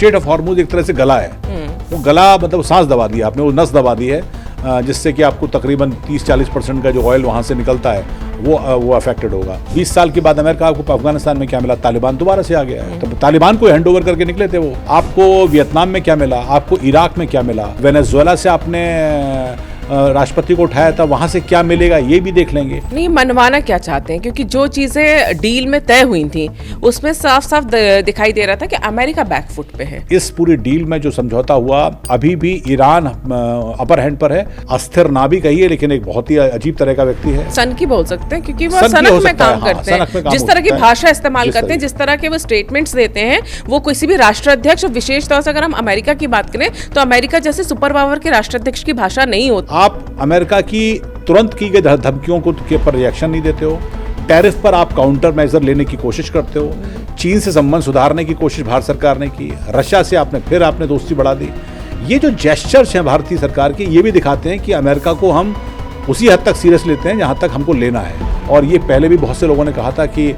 Straight of Hormuz एक तरह से गला है, वो गला मतलब सांस दबा दिया आपने, वो नस दबा दी है, जिससे कि आपको तकरीबन 30-40% का जो ऑयल वहाँ से निकलता है वो अफेक्टेड होगा। 20 साल के बाद अमेरिका आपको अफगानिस्तान में क्या मिला? तालिबान दोबारा से आ गया है। तो तालिबान को हैंड ओवर करके निकले थे वो। आपको वियतनाम में क्या मिला? आपको इराक में क्या मिला? वेनेजुएला से आपने राष्ट्रपति को उठाया था, वहां से क्या मिलेगा ये भी देख लेंगे। नहीं, मनवाना क्या चाहते हैं? क्योंकि जो चीजें डील में तय हुई थी उसमें साफ साफ दिखाई दे रहा था कि अमेरिका बैकफुट पे है। इस पूरी डील में जो समझौता हुआ, अभी भी ईरान अपर हैंड पर है। अस्थिर ना भी कहिए, लेकिन एक बहुत ही अजीब तरह का व्यक्ति है। सन की बोल सकते हैं, क्योंकि वो सनक में काम करते हैं। जिस तरह की भाषा इस्तेमाल करते हैं, जिस तरह के वो स्टेटमेंट्स देते हैं, वो किसी भी राष्ट्राध्यक्ष, विशेष तौर से अगर हम अमेरिका की बात करें तो अमेरिका जैसे सुपर पावर के राष्ट्राध्यक्ष की भाषा नहीं होती। आप अमेरिका की तुरंत की गई धमकियों को के पर रिएक्शन नहीं देते हो। टैरिफ पर आप काउंटर मेजर लेने की कोशिश करते हो। चीन से संबंध सुधारने की कोशिश भारत सरकार ने की। रशिया से आपने दोस्ती बढ़ा दी। ये जो जेस्चर्स हैं भारतीय सरकार के, ये भी दिखाते हैं कि अमेरिका को हम उसी हद तक सीरियस लेते हैं जहां तक हमको लेना है। और ये पहले भी बहुत से लोगों ने कहा था कि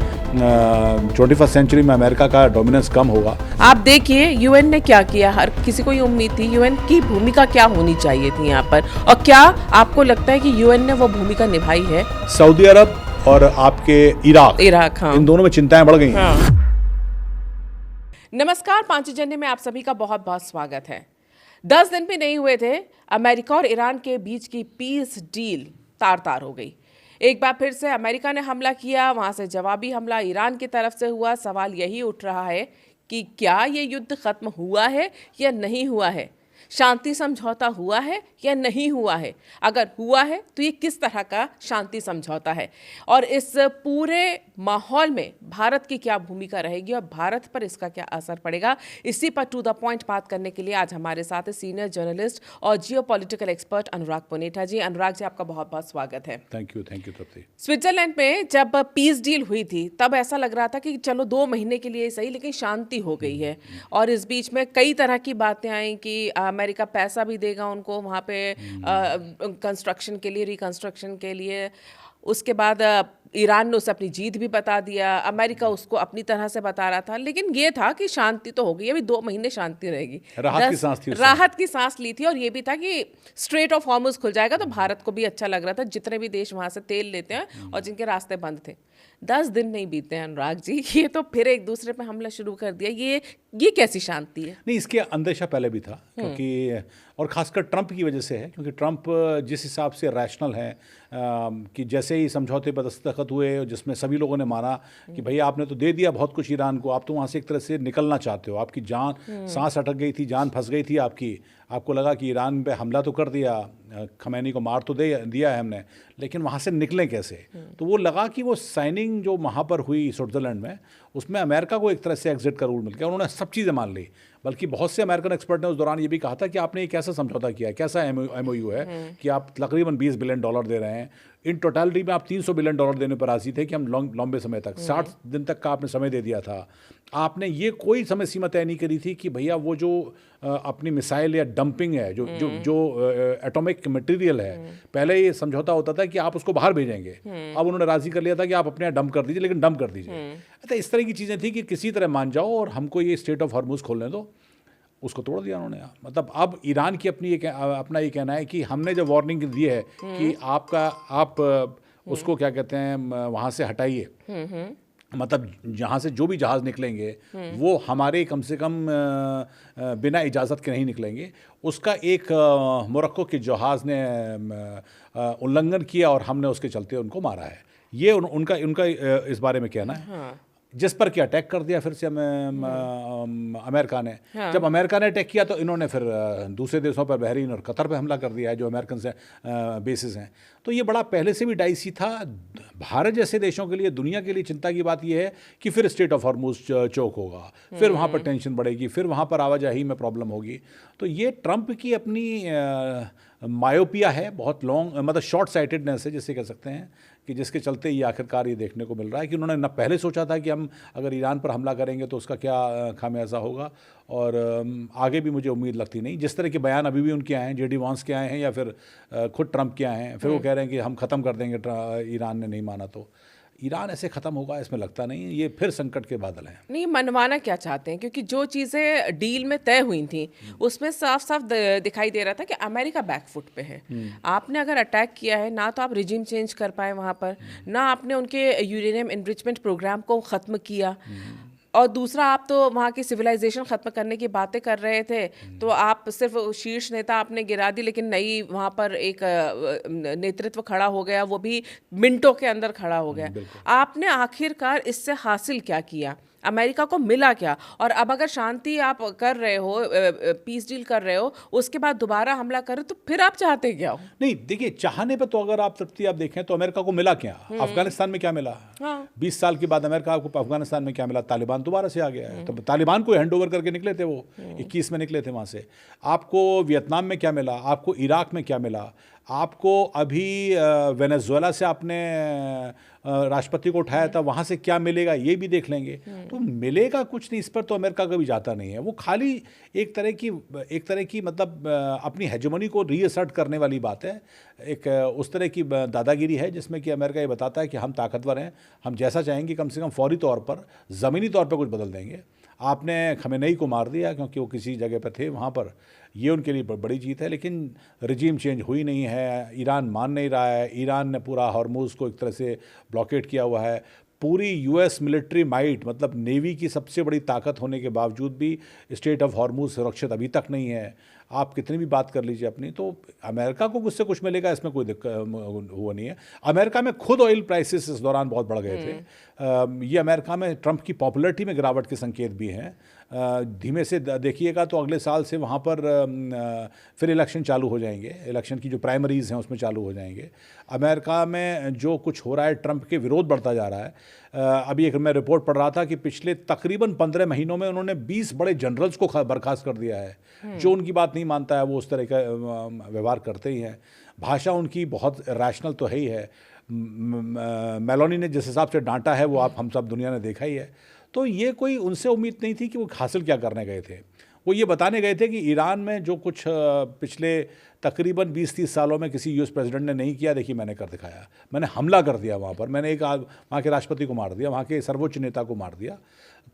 21st सेंचुरी में अमेरिका का डोमिनेंस कम होगा। आप देखिए यूएन ने क्या किया। हर किसी को ये उम्मीद थी यूएन की भूमिका क्या होनी चाहिए थी यहाँ पर, और क्या आपको लगता है कि यूएन ने वो भूमिका निभाई है? सऊदी अरब और आपके इराक, हाँ। इन दोनों में चिंताएं बढ़ गई। हाँ। नमस्कार, पांचजन्य में आप सभी का बहुत बहुत स्वागत है। 10 दिन भी नहीं हुए थे, अमेरिका और ईरान के बीच की पीस डील तार तार हो गई। एक बार फिर से अमेरिका ने हमला किया, वहां से जवाबी हमला ईरान की तरफ से हुआ। सवाल यही उठ रहा है कि क्या ये युद्ध खत्म हुआ है या नहीं हुआ है? शांति समझौता हुआ है या नहीं हुआ है? अगर हुआ है तो ये किस तरह का शांति समझौता है, और इस पूरे माहौल में भारत की क्या भूमिका रहेगी और भारत पर इसका क्या असर पड़ेगा? इसी पर टू द पॉइंट बात करने के लिए आज हमारे साथ है सीनियर जर्नलिस्ट और जियोपॉलिटिकल एक्सपर्ट अनुराग पुनेठा जी। अनुराग जी, आपका बहुत बहुत स्वागत है। Thank you Tripti. स्विट्जरलैंड में जब पीस डील हुई थी तब ऐसा लग रहा था कि चलो 2 महीने के लिए सही, लेकिन शांति हो गई है। और इस बीच में कई तरह की बातें आई कि अमेरिका पैसा भी देगा उनको वहाँ पे कंस्ट्रक्शन के लिए, रिकंस्ट्रक्शन के लिए। उसके बाद ईरान ने उसे अपनी जीत भी बता दिया, अमेरिका उसको अपनी तरह से बता रहा था। लेकिन ये था कि शांति तो हो गई, अभी 2 महीने शांति रहेगी। राहत की सांस ली थी। और ये भी था कि स्ट्रेट ऑफ हॉर्मुज खुल जाएगा तो भारत को भी अच्छा लग रहा था, जितने भी देश वहां से तेल लेते हैं और जिनके रास्ते बंद थे। 10 दिन नहीं बीते अनुराग जी, ये तो फिर एक दूसरे पे हमला शुरू कर दिया। ये कैसी शांति है? नहीं, इसके अंदेशा पहले भी था, क्योंकि और खासकर ट्रंप की वजह से है, क्योंकि ट्रंप जिस हिसाब से रैशनल है कि जैसे ही समझौते पर दस्तखत हुए, जिसमें सभी लोगों ने माना कि भैया आपने तो दे दिया बहुत कुछ ईरान को, आप तो वहाँ से एक तरह से निकलना चाहते हो, आपकी जान सांस अटक गई थी, जान फंस गई थी आपको लगा कि ईरान पे हमला तो कर दिया, खमैनी को मार तो दिया है हमने, लेकिन वहाँ से निकलें कैसे? तो वो लगा कि वो साइनिंग जो वहाँ पर हुई स्विट्जरलैंड में, उसमें अमेरिका को एक तरह से एग्जिट का रूल मिल गया। उन्होंने सब चीज़ें मान ली। बल्कि बहुत से अमेरिकन एक्सपर्ट ने उस दौरान ये भी कहा था कि आपने ये कैसा समझौता किया है, कैसा MOU है कि आप तकरीबन $20 बिलियन दे रहे हैं। इन टोटलिटी में आप $300 बिलियन देने पर राजी थे कि हम लंबे समय तक 60 दिन तक का आपने समय दे दिया था। आपने ये कोई समय सीमा तय नहीं करी थी कि भैया वो जो अपनी मिसाइल या डंपिंग है, जो एटॉमिक मटेरियल है, पहले ये समझौता होता था कि आप उसको बाहर भेजेंगे, अब उन्होंने राजी कर लिया था कि आप अपने यहाँ डंप कर दीजिए, लेकिन डंप कर दीजिए। अच्छा, इस तरह की चीज़ें थी कि किसी तरह मान जाओ और हमको ये स्ट्रेट ऑफ हॉर्मुज खोलने दो। उसको तोड़ दिया उन्होंने। मतलब अब ईरान की अपना ये कहना है कि हमने जो वार्निंग दी है कि आप उसको क्या कहते हैं, वहाँ से हटाइए, मतलब जहाँ से जो भी जहाज़ निकलेंगे वो हमारे कम से कम बिना इजाज़त के नहीं निकलेंगे। उसका एक मोरक्को के जहाज़ ने उल्लंघन किया और हमने उसके चलते उनको मारा है। ये उनका इस बारे में कहना है। हाँ। जिस पर कि अटैक कर दिया फिर से अमेरिका ने। हाँ। जब अमेरिका ने अटैक किया तो इन्होंने फिर दूसरे देशों पर, बहरीन और कतर पे हमला कर दिया है, जो अमेरिकन से बेसिस हैं। तो ये बड़ा पहले से भी डाइसी था। भारत जैसे देशों के लिए, दुनिया के लिए चिंता की बात यह है कि फिर स्ट्रेट ऑफ हॉर्मुज चोक होगा, फिर वहाँ पर टेंशन बढ़ेगी, फिर वहाँ पर आवाजाही में प्रॉब्लम होगी। तो ये ट्रंप की अपनी मायोपिया है, बहुत लॉन्ग, मतलब शॉर्ट साइटेडनेस है जिसे कह सकते हैं, कि जिसके चलते ये आखिरकार ये देखने को मिल रहा है कि उन्होंने न पहले सोचा था कि हम अगर ईरान पर हमला करेंगे तो उसका क्या खामियाजा होगा, और आगे भी मुझे उम्मीद लगती नहीं। जिस तरह के बयान अभी भी उनके आए हैं, JD वांस के आए हैं या फिर खुद ट्रंप के आए हैं, फिर वो कह रहे हैं कि हम ख़त्म कर देंगे ईरान ने नहीं माना तो। ईरान ऐसे ख़त्म होगा इसमें लगता नहीं, ये फिर संकट के बादल हैं। नहीं, मनवाना क्या चाहते हैं? क्योंकि जो चीज़ें डील में तय हुई थी उसमें साफ साफ दिखाई दे रहा था कि अमेरिका बैकफुट पे है। आपने अगर अटैक किया है, ना तो आप रिजीम चेंज कर पाए वहाँ पर, ना आपने उनके यूरेनियम एनरिचमेंट प्रोग्राम को ख़त्म किया, और दूसरा आप तो वहाँ की सिविलाइजेशन ख़त्म करने की बातें कर रहे थे, तो आप सिर्फ शीर्ष नेता आपने गिरा दी, लेकिन नई वहाँ पर एक नेतृत्व खड़ा हो गया, वो भी मिनटों के अंदर खड़ा हो गया। आपने आखिरकार इससे हासिल क्या किया? अमेरिका को मिला क्या? और अब अगर शांति आप कर रहे हो, पीस डील कर रहे हो, उसके बाद दोबारा हमला कर रहे हो, तो फिर आप चाहते क्या हो? नहीं देखिए, चाहने पे तो अगर आप तृप्ति आप देखें तो अमेरिका को मिला क्या? अफगानिस्तान में क्या मिला? हाँ। 20 साल के बाद अमेरिका को अफगानिस्तान में क्या मिला? तालिबान दोबारा से आ गया है। तो तालिबान को हैंड ओवर करके निकले थे वो, 21 में निकले थे वहाँ से। आपको वियतनाम में क्या मिला? आपको इराक में क्या मिला? आपको अभी वेनेजुएला से आपने राष्ट्रपति को उठाया था, वहाँ से क्या मिलेगा ये भी देख लेंगे। तो मिलेगा कुछ नहीं, इस पर तो अमेरिका कभी जाता नहीं है। वो खाली एक तरह की मतलब अपनी हेजेमनी को रीअसर्ट करने वाली बात है। एक उस तरह की दादागिरी है जिसमें कि अमेरिका ये बताता है कि हम ताकतवर हैं, हम जैसा चाहेंगे कम से कम फौरी तौर पर, ज़मीनी तौर पर कुछ बदल देंगे। आपने खमेनेई को मार दिया क्योंकि वो किसी जगह पर थे वहाँ पर, ये उनके लिए बड़ी जीत है, लेकिन रिजीम चेंज हुई नहीं है। ईरान मान नहीं रहा है। ईरान ने पूरा हॉर्मुज को एक तरह से ब्लॉकेट किया हुआ है। पूरी यूएस मिलिट्री माइट, मतलब नेवी की सबसे बड़ी ताकत होने के बावजूद भी स्टेट ऑफ हॉर्मुज सुरक्षित अभी तक नहीं है। आप कितनी भी बात कर लीजिए अपनी, तो अमेरिका को उससे कुछ मिलेगा इसमें कोई दिक्कत वो नहीं है। अमेरिका में खुद ऑयल प्राइसेस इस दौरान बहुत बढ़ गए थे। ये अमेरिका में ट्रंप की पॉपुलैरिटी में गिरावट के संकेत भी हैं। धीमे से देखिएगा तो अगले साल से वहाँ पर फिर इलेक्शन चालू हो जाएंगे। इलेक्शन की जो प्राइमरीज़ हैं उसमें चालू हो जाएंगे। अमेरिका में जो कुछ हो रहा है, ट्रंप के विरोध बढ़ता जा रहा है। अभी एक मैं रिपोर्ट पढ़ रहा था कि पिछले तकरीबन 15 महीनों में उन्होंने 20 बड़े जनरल्स को बर्खास्त कर दिया है। जो उनकी बात नहीं मानता है वो उस तरह का व्यवहार करते ही हैं। भाषा उनकी बहुत रैशनल तो है ही है। मेलोनी ने जिस हिसाब से डांटा है वो हम सब दुनिया ने देखा ही है। तो ये कोई उनसे उम्मीद नहीं थी कि वो हासिल क्या करने गए थे। वो ये बताने गए थे कि ईरान में जो कुछ पिछले तकरीबन 20-30 सालों में किसी यूएस प्रेसिडेंट ने नहीं किया, देखिए मैंने कर दिखाया। मैंने हमला कर दिया वहाँ पर, मैंने वहाँ के राष्ट्रपति को मार दिया, वहाँ के सर्वोच्च नेता को मार दिया।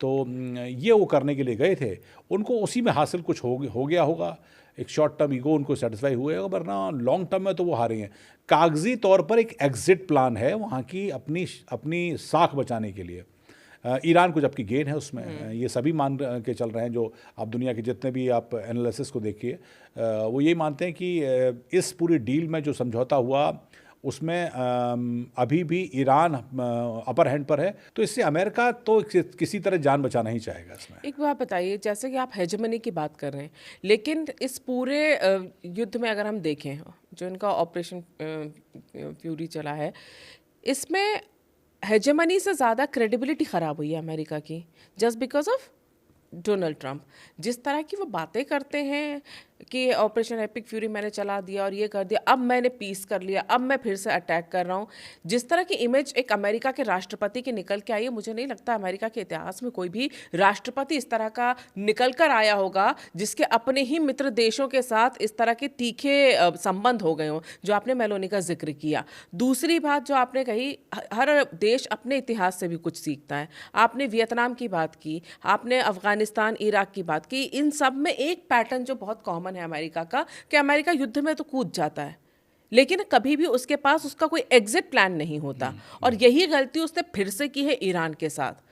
तो ये वो करने के लिए गए थे। उनको उसी में हासिल कुछ हो गया होगा। एक शॉर्ट टर्म ईगो उनको सेटिस्फाई हुए होगा, वरना लॉन्ग टर्म में तो वो हारे हैं। कागजी तौर पर एक एग्जिट प्लान है वहाँ की अपनी साख बचाने के लिए। ईरान को जबकि गेन है उसमें, ये सभी मान के चल रहे हैं। जो आप दुनिया के जितने भी आप एनालिसिस को देखिए, वो ये मानते हैं कि इस पूरी डील में जो समझौता हुआ उसमें अभी भी ईरान अपर हैंड पर है। तो इससे अमेरिका तो किसी तरह जान बचाना ही चाहेगा इसमें। एक बात बताइए, जैसे कि आप हेजेमनी की बात कर रहे हैं, लेकिन इस पूरे युद्ध में अगर हम देखें जो इनका ऑपरेशन फ्यूरी चला है, इसमें हेजेमनी से ज़्यादा क्रेडिबिलिटी ख़राब हुई है अमेरिका की, just because of Donald Trump. जिस तरह की वो बातें करते हैं कि ऑपरेशन एपिक फ्यूरी मैंने चला दिया और ये कर दिया, अब मैंने पीस कर लिया, अब मैं फिर से अटैक कर रहा हूँ, जिस तरह की इमेज एक अमेरिका के राष्ट्रपति की निकल के आई है, मुझे नहीं लगता अमेरिका के इतिहास में कोई भी राष्ट्रपति इस तरह का निकल कर आया होगा जिसके अपने ही मित्र देशों के साथ इस तरह के तीखे संबंध हो गए हों, जो आपने मेलोनी का जिक्र किया। दूसरी बात जो आपने कही, हर देश अपने इतिहास से भी कुछ सीखता है। आपने वियतनाम की बात की, आपने अफगानिस्तान, इराक की बात की। इन सब में एक पैटर्न जो बहुत कॉमन है अमेरिका का, कि अमेरिका युद्ध में तो कूद जाता है, लेकिन कभी भी उसके पास उसका कोई एग्जिट प्लान नहीं होता। और यही गलती उसने फिर से की है ईरान के साथ।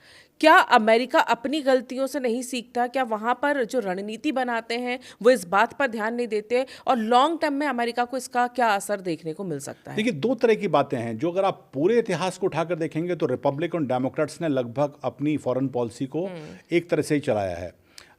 क्या अमेरिका अपनी गलतियों से नहीं सीखता? क्या वहाँ पर जो रणनीति बनाते हैं वो इस बात पर ध्यान नहीं देते? और लॉन्ग टर्म में अमेरिका को इसका क्या असर देखने को मिल सकता है? देखिए, दो तरह की बातें हैं जो अगर आप पूरे इतिहास को उठाकर देखेंगे तो रिपब्लिकन डेमोक्रेट्स ने लगभग अपनी फॉरेन पॉलिसी को एक तरह से ही चलाया है।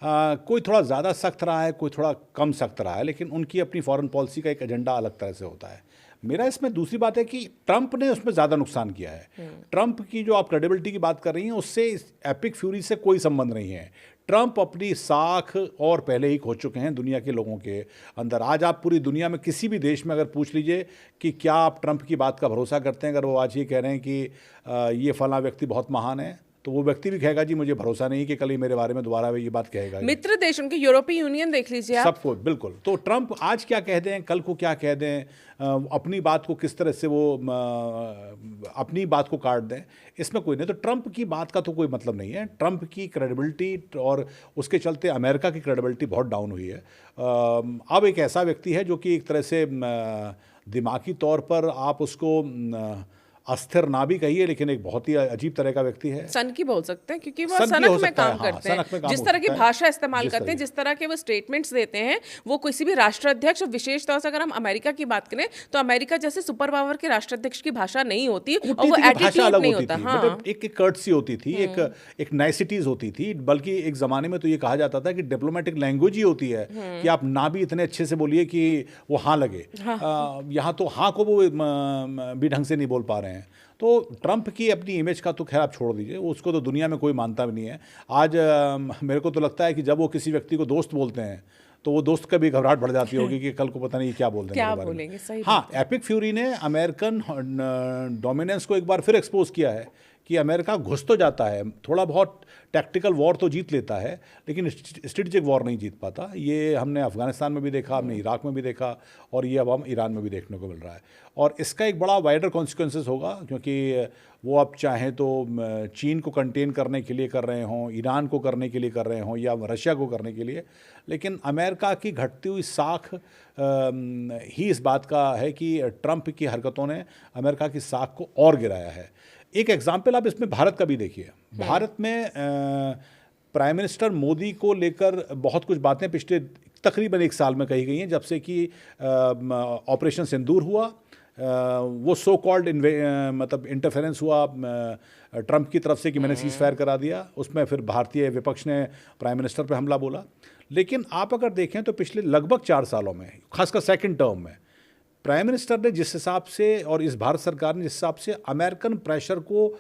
कोई थोड़ा ज़्यादा सख्त रहा है, कोई थोड़ा कम सख्त रहा है, लेकिन उनकी अपनी फॉरेन पॉलिसी का एक एजेंडा अलग तरह से होता है। मेरा इसमें दूसरी बात है कि ट्रंप ने उसमें ज़्यादा नुकसान किया है। ट्रंप की जो आप क्रेडिबिलिटी की बात कर रही हैं, उससे एपिक फ्यूरी से कोई संबंध नहीं है। ट्रंप अपनी साख और पहले ही खो चुके हैं दुनिया के लोगों के अंदर। आज आप पूरी दुनिया में किसी भी देश में अगर पूछ लीजिए कि क्या आप ट्रंप की बात का भरोसा करते हैं, अगर वो आज ये कह रहे हैं कि ये फलां व्यक्ति बहुत महान है, तो वो व्यक्ति भी कहेगा जी मुझे भरोसा नहीं कि कल ही मेरे बारे में दोबारा ये बात कहेगा। मित्र देश उनके यूरोपीय यूनियन देख लीजिए आप, सबको बिल्कुल। तो ट्रंप आज क्या कह दें, कल को क्या कह दें, अपनी बात को किस तरह से वो अपनी बात को काट दें, इसमें कोई नहीं। तो ट्रंप की बात का तो कोई मतलब नहीं है। ट्रंप की क्रेडिबिलिटी और उसके चलते अमेरिका की क्रेडिबिलिटी बहुत डाउन हुई है। अब एक ऐसा व्यक्ति है जो कि एक तरह से दिमागी तौर पर आप उसको अस्थिर ना भी कहिए, लेकिन एक बहुत ही अजीब तरह का व्यक्ति है। सनकी बोल सकते हैं, क्योंकि वो सनकी सनक हो में सकता है, काम हाँ, करते सनक में हैं, काम जिस हो तरह की सकता है, भाषा इस्तेमाल जिस करते हैं, तरह जिस तरह के वो स्टेटमेंट्स देते हैं, वो किसी भी राष्ट्राध्यक्ष, और विशेष तौर से अगर हम अमेरिका की बात करें तो अमेरिका जैसे सुपर पावर के राष्ट्राध्यक्ष की भाषा नहीं होती, और वो कूटनीति की भाषा एटीट्यूड अलग नहीं होती होता। थी, हाँ, मतलब एक कर्टसी होती थी, एक नाइसिटीज होती थी। बल्कि एक जमाने में तो ये कहा जाता था कि डिप्लोमेटिक लैंग्वेज ही होती है कि आप ना भी इतने अच्छे से बोलिए कि वो हाँ लगे। यहाँ तो हाँ को वो भी ढंग से नहीं बोल पा रहे हैं। तो ट्रंप की अपनी इमेज का तो खैर आप छोड़ दीजिए, उसको तो दुनिया में कोई मानता भी नहीं है। आज मेरे को तो लगता है कि जब वो किसी व्यक्ति को दोस्त बोलते हैं तो वो दोस्त का भी घबराहट बढ़ जाती होगी कि कल को पता नहीं क्या बोल देंगे, क्या मेरे बारे में। बोलेंगे, सही हाँ, एपिक फ्यूरी ने अमेरिकन डोमिनेंस को एक बार फिर एक्सपोज किया है कि अमेरिका घुस तो जाता है, थोड़ा बहुत टैक्टिकल वॉर तो जीत लेता है, लेकिन स्ट्रेटेजिक वॉर नहीं जीत पाता। ये हमने अफगानिस्तान में भी देखा, हमने इराक में भी देखा, और ये अब हम ईरान में भी देखने को मिल रहा है। और इसका एक बड़ा वाइडर कॉन्सिक्वेंसेस होगा, क्योंकि वो अब चाहें तो चीन को कंटेन करने के लिए कर रहे हों, ईरान को करने के लिए कर रहे हों, या रशिया को करने के लिए, लेकिन अमेरिका की घटती हुई साख ही इस बात का है कि ट्रंप की हरकतों ने अमेरिका की साख को और गिराया है। एक एग्जाम्पल आप इसमें भारत का भी देखिए। भारत में प्राइम मिनिस्टर मोदी को लेकर बहुत कुछ बातें पिछले तकरीबन 1 साल में कही गई हैं, जब से कि ऑपरेशन सिंदूर हुआ, वो सो कॉल्ड मतलब इंटरफेरेंस हुआ ट्रंप की तरफ से कि मैंने सीज फायर करा दिया। उसमें फिर भारतीय विपक्ष ने प्राइम मिनिस्टर पे हमला बोला। लेकिन आप अगर देखें तो पिछले लगभग 4 सालों में, खासकर सेकंड टर्म में, प्राइम मिनिस्टर ने जिस हिसाब से और इस भारत सरकार ने जिस हिसाब से अमेरिकन प्रेशर को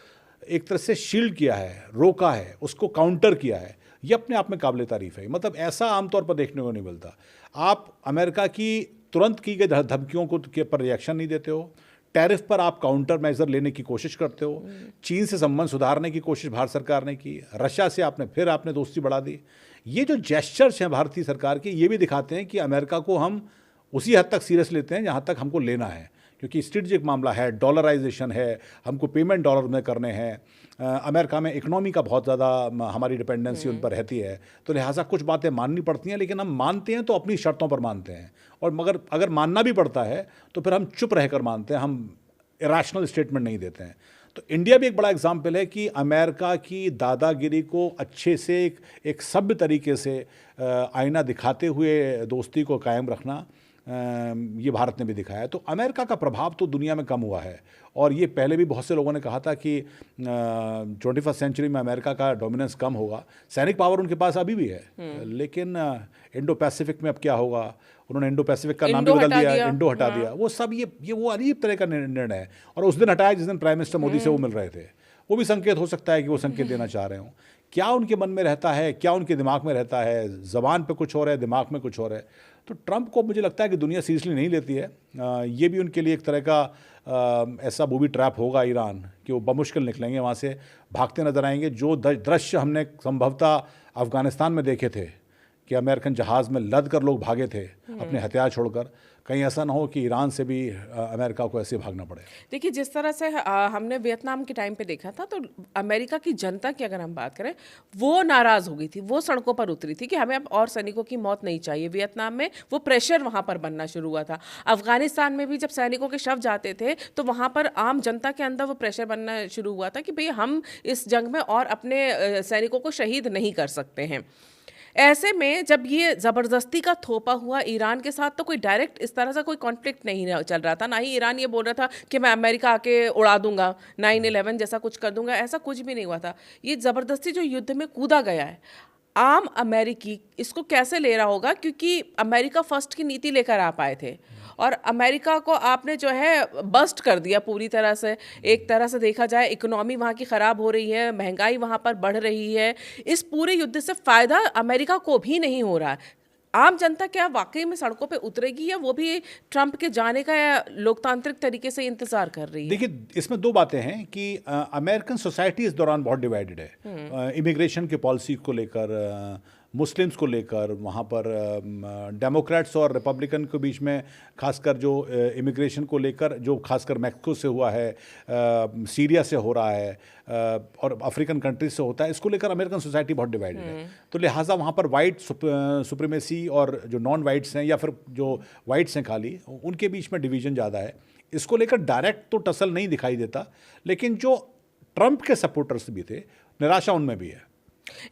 एक तरह से शील्ड किया है, रोका है, उसको काउंटर किया है, ये अपने आप में काबिल तारीफ है। मतलब ऐसा आमतौर पर देखने को नहीं मिलता। आप अमेरिका की तुरंत की गई धमकियों को के पर रिएक्शन नहीं देते हो, टैरिफ पर आप काउंटर मेजर लेने की कोशिश करते हो, चीन से संबंध सुधारने की कोशिश भारत सरकार ने की, रशिया से आपने दोस्ती बढ़ा दी। ये जो जेस्चर्स हैं भारतीय सरकार के, ये भी दिखाते हैं कि अमेरिका को हम उसी हद तक सीरियस लेते हैं जहाँ तक हमको लेना है, क्योंकि स्ट्रेटेजिक मामला है, डॉलराइजेशन है, हमको पेमेंट डॉलर में करने हैं। अमेरिका में इकोनॉमी का बहुत ज़्यादा हमारी डिपेंडेंसी उन पर रहती है, तो लिहाजा कुछ बातें माननी पड़ती हैं, लेकिन हम मानते हैं तो अपनी शर्तों पर मानते हैं। और मगर अगर मानना भी पड़ता है तो फिर हम चुप रहकर मानते हैं, हम इरेशनल स्टेटमेंट नहीं देते हैं। तो इंडिया भी एक बड़ा एग्जाम्पल है कि अमेरिका की दादागिरी को अच्छे से एक सभ्य तरीके से आईना दिखाते हुए दोस्ती को कायम रखना ये भारत ने भी दिखाया। तो अमेरिका का प्रभाव तो दुनिया में कम हुआ है, और ये पहले भी बहुत से लोगों ने कहा था कि 21वीं सेंचुरी में अमेरिका का डोमिनेंस कम होगा। सैनिक पावर उनके पास अभी भी है, लेकिन इंडो पैसिफिक में अब क्या होगा, उन्होंने इंडो पैसिफिक का नाम भी बदल दिया, इंडो हटा दिया। वो सब ये वो अजीब तरह का निर्णय है। और उस दिन हटाया जिस दिन प्राइम मिनिस्टर मोदी से वो मिल रहे थे। वो भी संकेत हो सकता है कि वो संकेत देना चाह रहे हों। क्या उनके मन में रहता है, क्या उनके दिमाग में रहता है, ज़बान पे कुछ और है, दिमाग में कुछ और है। तो ट्रंप को मुझे लगता है कि दुनिया सीरियसली नहीं लेती है। ये भी उनके लिए एक तरह का ऐसा बूबी ट्रैप होगा ईरान कि वो बमुश्किल निकलेंगे, वहाँ से भागते नजर आएंगे। जो दृश्य हमने संभवतः अफगानिस्तान में देखे थे कि अमेरिकन जहाज़ में लद कर लोग भागे थे अपने हथियार छोड़कर, कहीं ऐसा ना हो कि ईरान से भी अमेरिका को ऐसे भागना पड़े। देखिए, जिस तरह से हमने वियतनाम के टाइम पे देखा था, तो अमेरिका की जनता की अगर हम बात करें, वो नाराज़ हो गई थी, वो सड़कों पर उतरी थी कि हमें अब और सैनिकों की मौत नहीं चाहिए। वियतनाम में वो प्रेशर वहाँ पर बनना शुरू हुआ था। अफगानिस्तान में भी जब सैनिकों के शव जाते थे तो वहाँ पर आम जनता के अंदर वो प्रेशर बनना शुरू हुआ था कि भाई हम इस जंग में और अपने सैनिकों को शहीद नहीं कर सकते हैं। ऐसे में जब ये ज़बरदस्ती का थोपा हुआ ईरान के साथ, तो कोई डायरेक्ट इस तरह से कोई कॉन्फ्लिक्ट नहीं चल रहा था, ना ही ईरान ये बोल रहा था कि मैं अमेरिका आके उड़ा दूंगा, 9/11 जैसा कुछ कर दूंगा, ऐसा कुछ भी नहीं हुआ था। ये ज़बरदस्ती जो युद्ध में कूदा गया है, आम अमेरिकी इसको कैसे ले रहा होगा, क्योंकि अमेरिका फर्स्ट की नीति लेकर आप आए थे और अमेरिका को आपने जो है बस्ट कर दिया पूरी तरह से। एक तरह से देखा जाए, इकोनॉमी वहाँ की ख़राब हो रही है, महंगाई वहाँ पर बढ़ रही है। इस पूरे युद्ध से फ़ायदा अमेरिका को भी नहीं हो रहा है। आम जनता क्या वाकई में सड़कों पे उतरेगी या वो भी ट्रंप के जाने का लोकतांत्रिक तरीके से इंतजार कर रही है? देखिए, इसमें दो बातें हैं कि अमेरिकन सोसाइटी इस दौरान बहुत डिवाइडेड है। इमिग्रेशन के पॉलिसी को लेकर, मुस्लिम्स को लेकर, वहाँ पर डेमोक्रेट्स और रिपब्लिकन के बीच में खासकर जो इमिग्रेशन को लेकर, जो खासकर मैक्सिको से हुआ है, सीरिया से हो रहा है, और अफ्रीकन कंट्रीज से होता है, इसको लेकर अमेरिकन सोसाइटी बहुत डिवाइडेड है। तो लिहाजा वहाँ पर वाइट सुप्रीमेसी और जो नॉन वाइट्स हैं या फिर जो वाइट्स हैं खाली, उनके बीच में डिवीजन ज़्यादा है। इसको लेकर डायरेक्ट तो टसल नहीं दिखाई देता, लेकिन जो ट्रंप के सपोर्टर्स भी थे, निराशा उनमें भी है।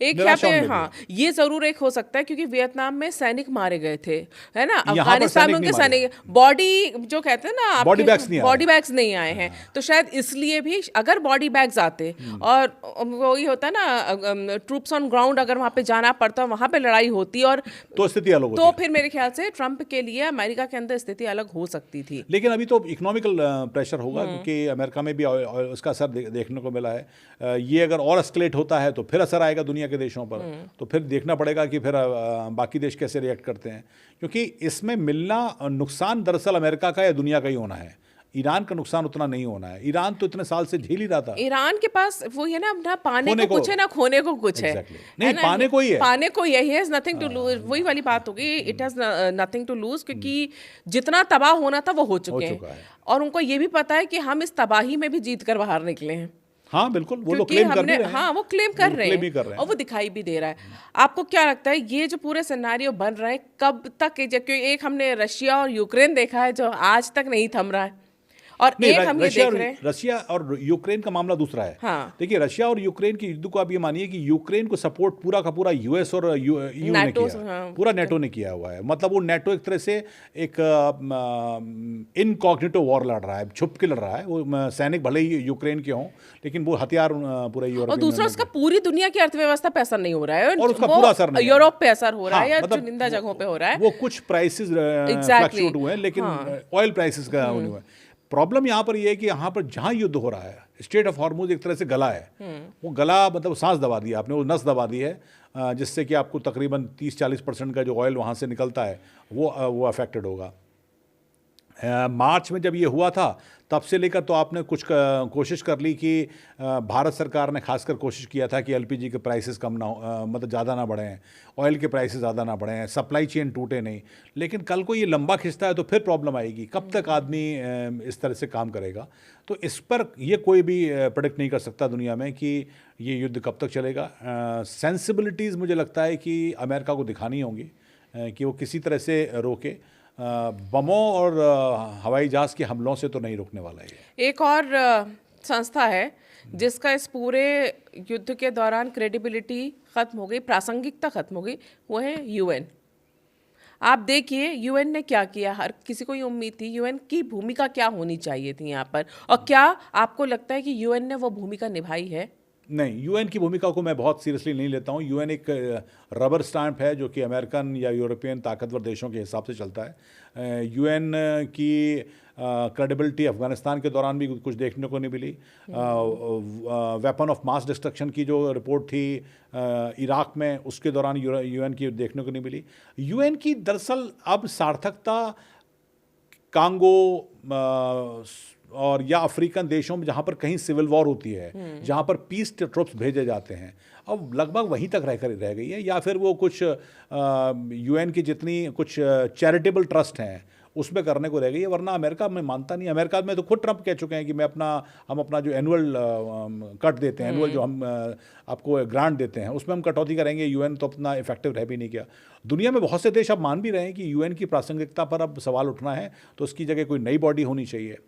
एक यहाँ पे हाँ, ये जरूर एक हो सकता है क्योंकि वियतनाम में सैनिक मारे गए थे, है ना, अफगानिस्तान में उनके सैनिक बॉडी जो कहते हैं ना, बॉडी बैग्स नहीं आए हैं, तो शायद इसलिए भी अगर बॉडी बैग्स आते और वही होता है ना, ट्रूप्स ऑन ग्राउंड अगर वहाँ पे जाना पड़ता, वहाँ पे लड़ाई होती और तो स्थिति अलग होती, तो फिर मेरे ख्याल से ट्रंप के लिए अमेरिका के अंदर स्थिति अलग हो सकती थी। लेकिन अभी तो इकोनॉमिकल प्रेशर होगा क्योंकि अमेरिका में भी उसका असर देखने को मिला है। ये अगर और एस्केलेट होता है तो फिर असर आएगा दुनिया के देशों पर, तो फिर देखना पड़ेगा कि फिर बाकी देश कैसे रिएक्ट करते हैं, क्योंकि इसमें मिलना नुकसान दरअसल अमेरिका का या दुनिया का ही होना है। ईरान का नुकसान उतना नहीं होना है। ईरान तो इतने साल से झेल ही रहा था। ईरान के पास वो है ना, ना पाने को कुछ है ना खोने को कुछ है। नहीं, पाने को ही है, पाने को यही है, नथिंग टू लूज। वही वाली बात होगी, it has nothing to lose, क्योंकि जितना तबाह होना था वो हो चुके हैं और उनको ये भी पता है कि हम इस तबाही में भी जीत कर बाहर निकले हैं। हाँ बिल्कुल, वो लोग क्लेम कर रहे हैं। हाँ, वो क्लेम कर रहे हैं और वो दिखाई भी दे रहा है। आपको क्या लगता है ये जो पूरे सिनेरियो बन रहे हैं कब तक? क्योंकि एक हमने रशिया और यूक्रेन देखा है जो आज तक नहीं थम रहा है, और एक हम ये देख रहे हैं रशिया और यूक्रेन का मामला दूसरा है। हाँ। देखिए, रशिया और यूक्रेन की युद्ध को आप ये मानिए कि यूक्रेन को सपोर्ट पूरा का पूरा यूएस और यूएन ने किया, हाँ, पूरा नेटो ने किया हुआ है। मतलब वो नेटो एक तरह से एक इनकॉग्निटो वॉर लड़ रहा है, छुप के लड़ रहा है। वो सैनिक भले ही यूक्रेन के हों, लेकिन वो हथियार पूरा यूरोप, और दूसरा उसका पूरी दुनिया की अर्थव्यवस्था पे असर नहीं हो रहा है, और उसका पूरा असर नहीं, यूरोप पे असर हो रहा है या चुनिंदा जगहों पे हो रहा है। वो कुछ प्राइसेस फ्लक्चुएट हुए हैं, लेकिन ऑयल प्राइसेस का नहीं हुआ। प्रॉब्लम यहाँ पर ये है कि यहाँ पर जहाँ युद्ध हो रहा है, स्ट्रेट ऑफ हॉर्मुज एक तरह से गला है। वो गला मतलब सांस दबा दिया आपने, वो नस दबा दी है, जिससे कि आपको तकरीबन 30-40% का जो ऑयल वहाँ से निकलता है वो अफेक्टेड होगा। मार्च में जब ये हुआ था तब से लेकर तो आपने कुछ कोशिश कर ली कि भारत सरकार ने खासकर कोशिश किया था कि एलपीजी के प्राइसेस कम ना हो, मतलब ज़्यादा ना बढ़ें, ऑयल के प्राइसेस ज़्यादा ना बढ़ें, सप्लाई चेन टूटे नहीं। लेकिन कल को ये लंबा खिंचता है तो फिर प्रॉब्लम आएगी। कब तक आदमी इस तरह से काम करेगा? तो इस पर ये कोई भी प्रेडिक्ट नहीं कर सकता दुनिया में कि ये युद्ध कब तक चलेगा। सेंसिबिलिटीज़ मुझे लगता है कि अमेरिका को दिखानी होंगी कि वो किसी तरह से रोके। बमों और हवाई जहाज़ के हमलों से तो नहीं रोकने वाला है। एक और संस्था है जिसका इस पूरे युद्ध के दौरान क्रेडिबिलिटी ख़त्म हो गई, प्रासंगिकता ख़त्म हो गई, वो है यूएन। आप देखिए यूएन ने क्या किया, हर किसी को ये उम्मीद थी यूएन की भूमिका क्या होनी चाहिए थी यहाँ पर, और क्या आपको लगता है कि यूएन ने वो भूमिका निभाई है? नहीं, यूएन की भूमिका को मैं बहुत सीरियसली नहीं लेता हूँ। यूएन एक रबर स्टैंप है जो कि अमेरिकन या यूरोपियन ताकतवर देशों के हिसाब से चलता है। यूएन की क्रेडिबिलिटी अफगानिस्तान के दौरान भी कुछ देखने को नहीं मिली। वेपन ऑफ मास डिस्ट्रक्शन की जो रिपोर्ट थी इराक में, उसके दौरान यूएन की देखने को नहीं मिली। यूएन की दरअसल अब सार्थकता कांगो और या अफ्रीकन देशों में जहाँ पर कहीं सिविल वॉर होती है, जहाँ पर पीस ट्रुप्स भेजे जाते हैं, अब लगभग वहीं तक रह गई है। या फिर वो कुछ यूएन की जितनी कुछ चैरिटेबल ट्रस्ट हैं उसमें करने को रह गई है, वरना अमेरिका में मानता नहीं। अमेरिका में तो खुद ट्रंप कह चुके हैं कि हम अपना जो एनुअल कट देते हैं, एनुअल जो हम आपको ग्रांट देते हैं, उसमें हम कटौती करेंगे। यूएन तो अपना इफेक्टिव रह भी नहीं किया। दुनिया में बहुत से देश अब मान भी रहे हैं कि यूएन की प्रासंगिकता पर अब सवाल उठना है, तो उसकी जगह कोई नई बॉडी होनी चाहिए।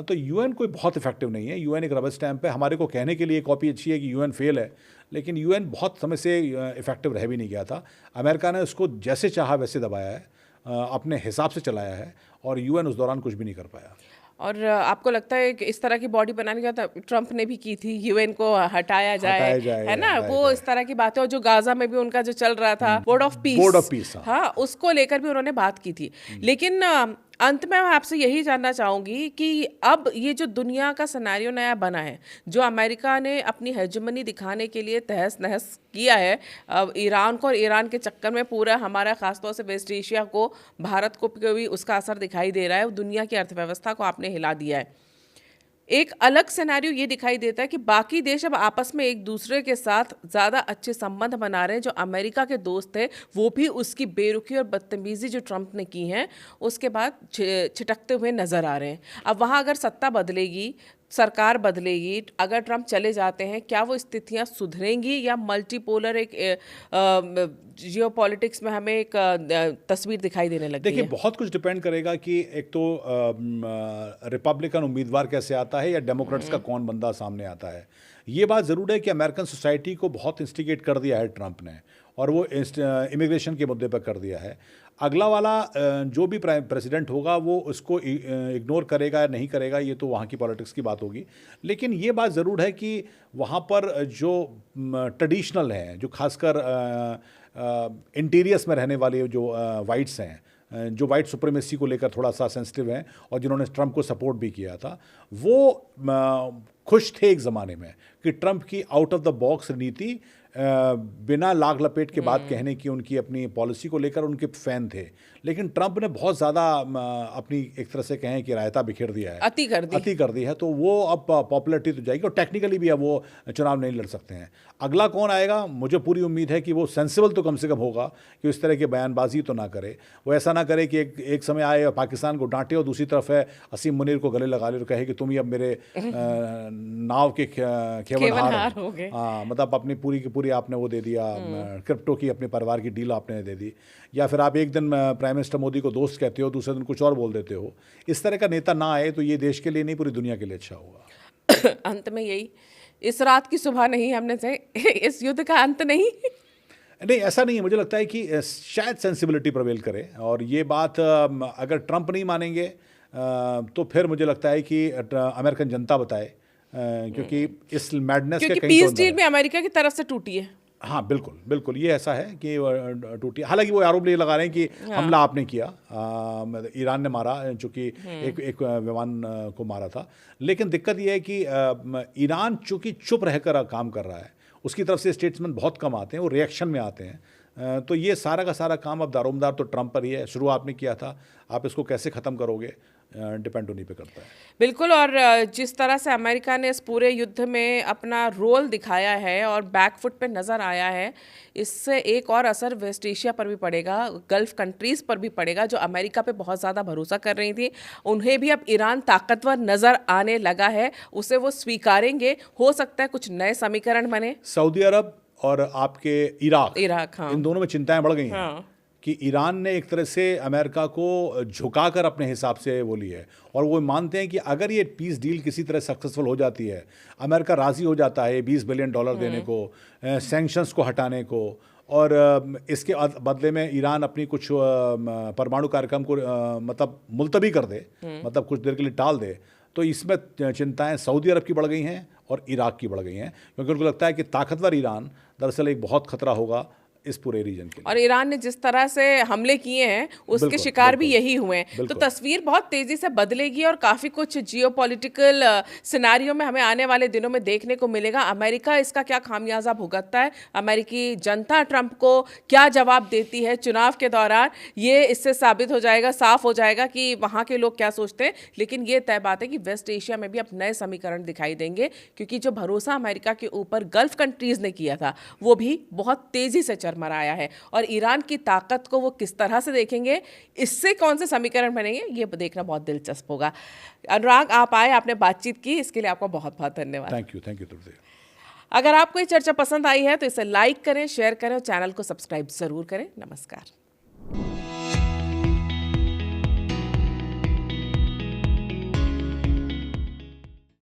तो यूएन कोई बहुत इफेक्टिव नहीं है। यूएन एक रबर स्टैंप है। हमारे को कहने के लिए कॉपी अच्छी है कि यूएन फेल है, लेकिन यूएन बहुत समय से इफेक्टिव रह भी नहीं गया था। अमेरिका ने उसको जैसे चाहा वैसे दबाया है, अपने हिसाब से चलाया है, और यूएन उस दौरान कुछ भी नहीं कर पाया। और आपको लगता है कि इस तरह की बॉडी बनाने का था ट्रंप ने भी की थी, यूएन को हटाया जाए है ना, वो इस तरह की बातें, और जो गाजा में भी उनका जो चल रहा था बोर्ड ऑफ पीस, हाँ, हाँ, उसको लेकर भी उन्होंने बात की थी। लेकिन अंत में मैं आपसे यही जानना चाहूंगी कि अब ये जो दुनिया का सिनेरियो नया बना है, जो अमेरिका ने अपनी हेजेमनी दिखाने के लिए तहस नहस किया है अब ईरान को, और ईरान के चक्कर में पूरा हमारा खासतौर से वेस्ट एशिया को, भारत को भी उसका असर दिखाई दे रहा है, दुनिया की अर्थव्यवस्था को आपने हिला दिया है। एक अलग सिनेरियो ये दिखाई देता है कि बाकी देश अब आपस में एक दूसरे के साथ ज़्यादा अच्छे संबंध बना रहे हैं। जो अमेरिका के दोस्त थे वो भी उसकी बेरुखी और बदतमीजी जो ट्रंप ने की है उसके बाद छिटकते हुए नज़र आ रहे हैं। अब वहाँ अगर सत्ता बदलेगी, सरकार बदलेगी, अगर ट्रंप चले जाते हैं, क्या वो स्थितियां सुधरेंगी या मल्टीपोलर एक जियोपॉलिटिक्स में हमें एक तस्वीर दिखाई देने लगी देखिए है? बहुत कुछ डिपेंड करेगा कि एक तो रिपब्लिकन उम्मीदवार कैसे आता है या डेमोक्रेट्स का कौन बंदा सामने आता है। ये बात ज़रूर है कि अमेरिकन सोसाइटी को बहुत इंस्टिगेट कर दिया है ट्रंप ने, और वो इमिग्रेशन के मुद्दे पर कर दिया है। अगला वाला जो भी प्रेसिडेंट होगा वो उसको इग्नोर करेगा या नहीं करेगा, ये तो वहाँ की पॉलिटिक्स की बात होगी। लेकिन ये बात ज़रूर है कि वहाँ पर जो ट्रेडिशनल हैं, जो खासकर इंटीरियर्स में रहने वाले जो वाइट्स हैं, जो वाइट सुप्रीमेसी को लेकर थोड़ा सा सेंसिटिव हैं और जिन्होंने ट्रंप को सपोर्ट भी किया था, वो खुश थे एक ज़माने में कि ट्रंप की आउट ऑफ द बॉक्स नीति, बिना लाग लपेट के बात कहने की उनकी अपनी पॉलिसी को लेकर उनके फैन थे। लेकिन ट्रंप ने बहुत ज़्यादा अपनी एक तरह से कहें कि रायता बिखेर दिया है, अति कर दी है, तो वो अब पॉपुलरिटी तो जाएगी और टेक्निकली भी अब वो चुनाव नहीं लड़ सकते हैं। अगला कौन आएगा, मुझे पूरी उम्मीद है कि वो सेंसिबल तो कम से कम होगा, कि इस तरह के बयानबाजी तो ना करे। वो ऐसा ना करे कि एक समय आए और पाकिस्तान को डांटे और दूसरी तरफ है असीम मुनीर को गले लगा ले और कहे कि तुम ही अब मेरे नाव के खेवनहार हो गए। हाँ, मतलब अपनी पूरी की पूरी आपने वो दे दिया, क्रिप्टो की अपने परिवार की डील आपने दे दी। या फिर आप एक दिन प्राइम मिनिस्टर मोदी को दोस्त कहते हो, दूसरे दिन कुछ और बोल देते हो। इस तरह का नेता ना आए तो ये देश के लिए नहीं, पूरी दुनिया के लिए अच्छा होगा। अंत में यही, इस रात की सुबह नहीं, हमने से इस युद्ध का अंत नहीं। नहीं, ऐसा नहीं है। मुझे लगता है कि शायद सेंसिबिलिटी प्रिवेल करे, और ये बात अगर ट्रंप नहीं मानेंगे तो फिर मुझे लगता है कि अमेरिकन जनता बताए, क्योंकि इस मैडनेस के कहीं पीस डील में अमेरिका की तरफ से टूटी है। हाँ बिल्कुल बिल्कुल, ये ऐसा है कि टूटी। हालांकि वो आरोप ये लगा रहे हैं कि हमला आपने किया, ईरान ने मारा, चूँकि एक विमान को मारा था। लेकिन दिक्कत ये है कि ईरान चूँकि चुप रहकर काम कर रहा है, उसकी तरफ से स्टेट्समेंट बहुत कम आते हैं, वो रिएक्शन में आते हैं। तो ये सारा का सारा काम अब दारोमदार तो ट्रंप पर ही है। शुरू आपने किया था, आप इसको कैसे ख़त्म करोगे डिपेंड उन्हीं पे करता है। बिल्कुल, और जिस तरह से अमेरिका ने इस पूरे युद्ध में अपना रोल दिखाया है और बैकफुट पे नज़र आया है, इससे एक और असर वेस्ट एशिया पर भी पड़ेगा, गल्फ कंट्रीज़ पर भी पड़ेगा, जो अमेरिका पे बहुत ज़्यादा भरोसा कर रही थी। उन्हें भी अब ईरान ताकतवर नज़र आने लगा है, उसे वो स्वीकारेंगे। हो सकता है कुछ नए समीकरण बने। सऊदी अरब और आपके इराक, हाँ। इन दोनों में चिंताएं बढ़ गई हैं। हाँ। कि ईरान ने एक तरह से अमेरिका को झुकाकर अपने हिसाब से वो ली है, और वो मानते हैं कि अगर ये पीस डील किसी तरह सक्सेसफुल हो जाती है, अमेरिका राज़ी हो जाता है $20 बिलियन देने को, सैंक्शंस को हटाने को, और इसके बदले में ईरान अपनी कुछ परमाणु कार्यक्रम को मतलब मुलतवी कर दे, मतलब कुछ देर के लिए टाल दे, तो इसमें चिंताएं सऊदी अरब की बढ़ गई हैं और इराक की बढ़ गई हैं, क्योंकि उनको लगता है कि ताकतवर ईरान दरअसल एक बहुत खतरा होगा इस पूरे रीजन के लिए। और ईरान ने जिस तरह से हमले किए हैं उसके शिकार भी यही हुए हैं। तो तस्वीर बहुत तेजी से बदलेगी और काफ़ी कुछ जियोपॉलिटिकल सिनेरियो में हमें आने वाले दिनों में देखने को मिलेगा। अमेरिका इसका क्या खामियाजा भुगतता है, अमेरिकी जनता ट्रंप को क्या जवाब देती है चुनाव के दौरान, ये इससे साबित हो जाएगा, साफ हो जाएगा कि वहाँ के लोग क्या सोचते हैं। लेकिन ये तय बात है कि वेस्ट एशिया में भी अब नए समीकरण दिखाई देंगे, क्योंकि जो भरोसा अमेरिका के ऊपर गल्फ कंट्रीज़ ने किया था वो भी बहुत तेज़ी से मराया है। और ईरान की ताकत को वो किस तरह से देखेंगे, इससे कौन से समीकरण बनेंगे, ये देखना बहुत दिलचस्प होगा। अनुराग, आप आए, आपने बातचीत की, इसके लिए आपका बहुत बहुत धन्यवाद। थैंक यू तुर्दे। अगर आपको ये चर्चा पसंद आई है तो इसे लाइक करें, शेयर करें और चैनल को सब्सक्राइब जरूर करें। नमस्कार।